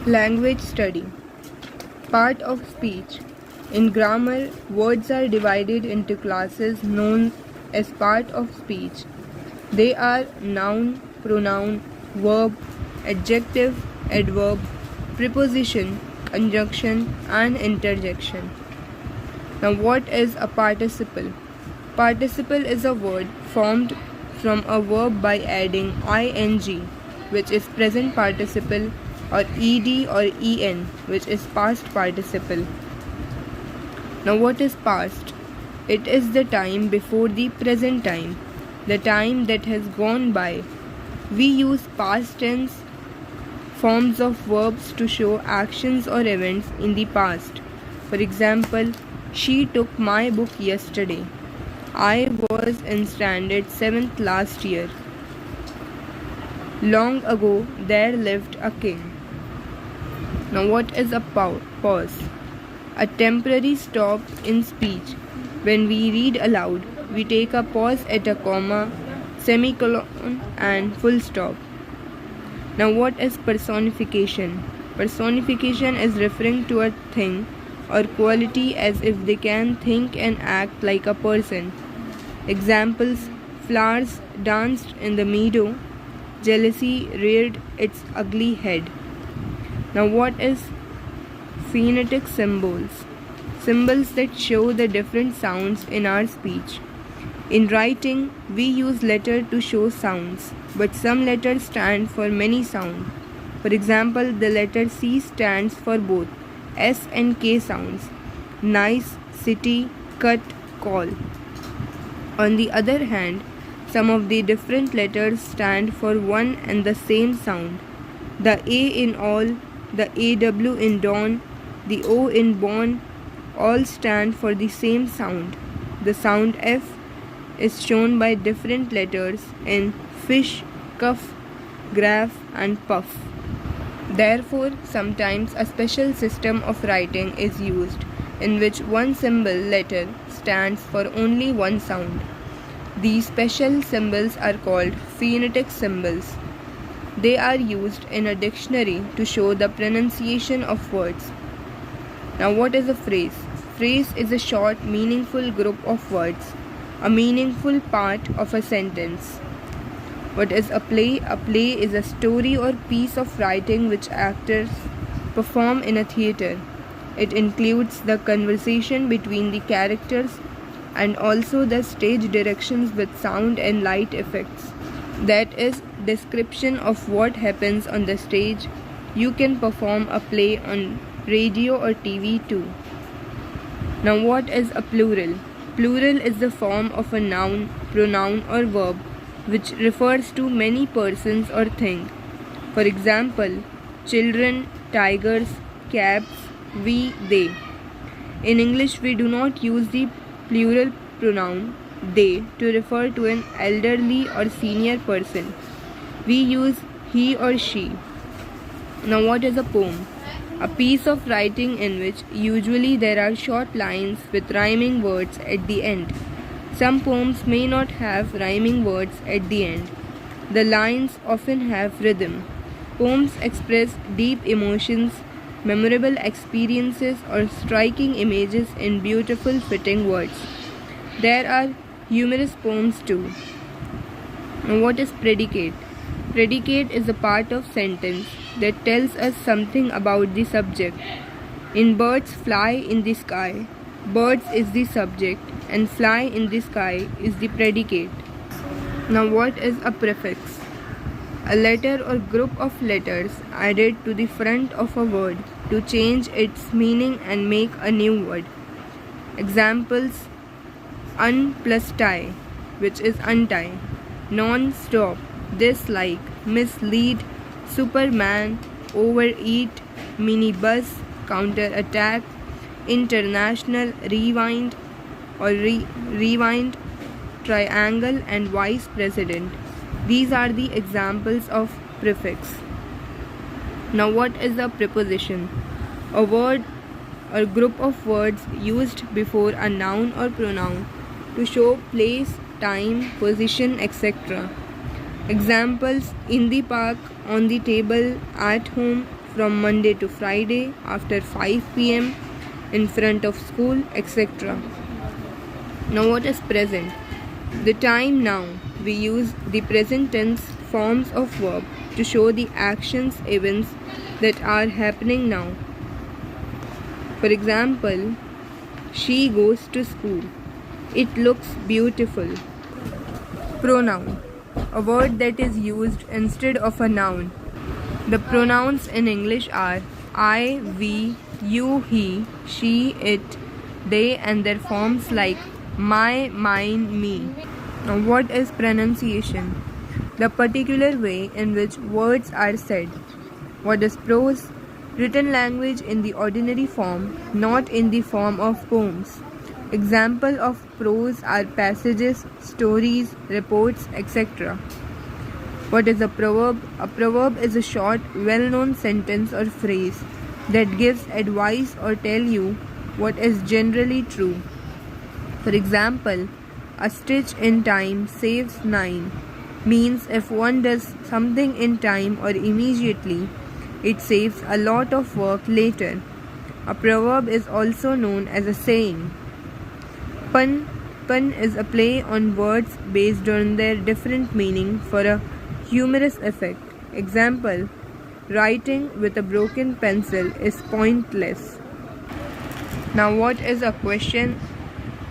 Language study. Part of speech. In grammar, words are divided into classes known as part of speech. They are noun, pronoun, verb, adjective, adverb, preposition, conjunction, and interjection. Now, what is a participle? Participle is a word formed from a verb by adding ing, which is present participle, or ed or en, which is past participle. Now, what is past? It is the time before the present time, the time that has gone by. We use past tense forms of verbs to show actions or events in the past. For example, she took my book yesterday. I was in standard 7th last year. Long ago, there lived a king. Now, what is a pause? A temporary stop in speech. When we read aloud, we take a pause at a comma, semicolon, and full stop. Now, what is personification? Personification is referring to a thing or quality as if they can think and act like a person. Examples: flowers danced in the meadow, jealousy reared its ugly head. Now, what is phonetic symbols? Symbols that show the different sounds in our speech. In writing, we use letter to show sounds, but some letters stand for many sounds. For example, the letter C stands for both S and K sounds: nice, city, cut, call. On the other hand, some of the different letters stand for one and the same sound. The A in all, the AW in dawn, the O in born, all stand for the same sound. The sound F is shown by different letters in fish, cuff, graph, and puff. Therefore, sometimes a special system of writing is used in which one symbol letter stands for only one sound. These special symbols are called phonetic symbols. They are used in a dictionary to show the pronunciation of words. Now, what is a phrase? Phrase is a short, meaningful group of words, a meaningful part of a sentence. What is a play? A play is a story or piece of writing which actors perform in a theatre. It includes the conversation between the characters and also the stage directions with sound and light effects. That is description of what happens on the stage. You can perform a play on radio or TV too. Now, what is a plural? Plural is the form of a noun, pronoun, or verb which refers to many persons or things. For example, children, tigers, cats, we, they. In English, we do not use the plural pronoun they to refer to an elderly or senior person. We use he or she. Now, what is a poem? A piece of writing in which usually there are short lines with rhyming words at the end. Some poems may not have rhyming words at the end. The lines often have rhythm. Poems express deep emotions, memorable experiences, or striking images in beautiful fitting words. There are humorous poems too. Now, what is predicate? Predicate is a part of sentence that tells us something about the subject. In birds fly in the sky, birds is the subject and fly in the sky is the predicate. Now, what is a prefix? A letter or group of letters added to the front of a word to change its meaning and make a new word. Examples: un plus tie, which is untie; non-stop, dislike, mislead, Superman, overeat, minibus, counter-attack, international, rewind or rewind, triangle, and vice president. These are the examples of prefix. Now, what is a preposition? A word or group of words used before a noun or pronoun to show place, time, position, etc. Examples: in the park, on the table, at home, from Monday to Friday, after 5 p.m., in front of school, etc. Now what is present? The time now. We use the present tense forms of verb to show the actions, events that are happening now. For example, she goes to school. It looks beautiful. Pronoun, a word that is used instead of a noun. The pronouns in English are I, we, you, he, she, it, they, and their forms like my, mine, me. Now, what is pronunciation? The particular way in which words are said. What is prose? Written language in the ordinary form, not in the form of poems. Example of prose are passages, stories, reports, etc. What is a proverb? A proverb is a short, well-known sentence or phrase that gives advice or tell you what is generally true. For example, a stitch in time saves 9 means if one does something in time or immediately, it saves a lot of work later. A proverb is also known as a saying. Pun is a play on words based on their different meaning for a humorous effect. Example, writing with a broken pencil is pointless. Now what is a question?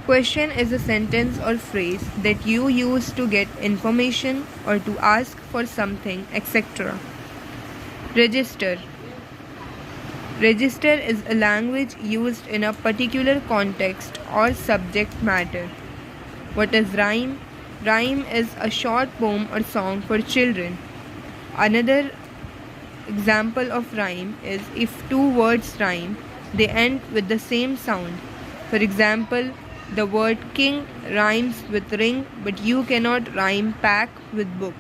Question is a sentence or phrase that you use to get information or to ask for something, etc. Register. Register is a language used in a particular context or subject matter. What is rhyme? Rhyme is a short poem or song for children. Another example of rhyme is if two words rhyme, they end with the same sound. For example, the word king rhymes with ring, but you cannot rhyme pack with book.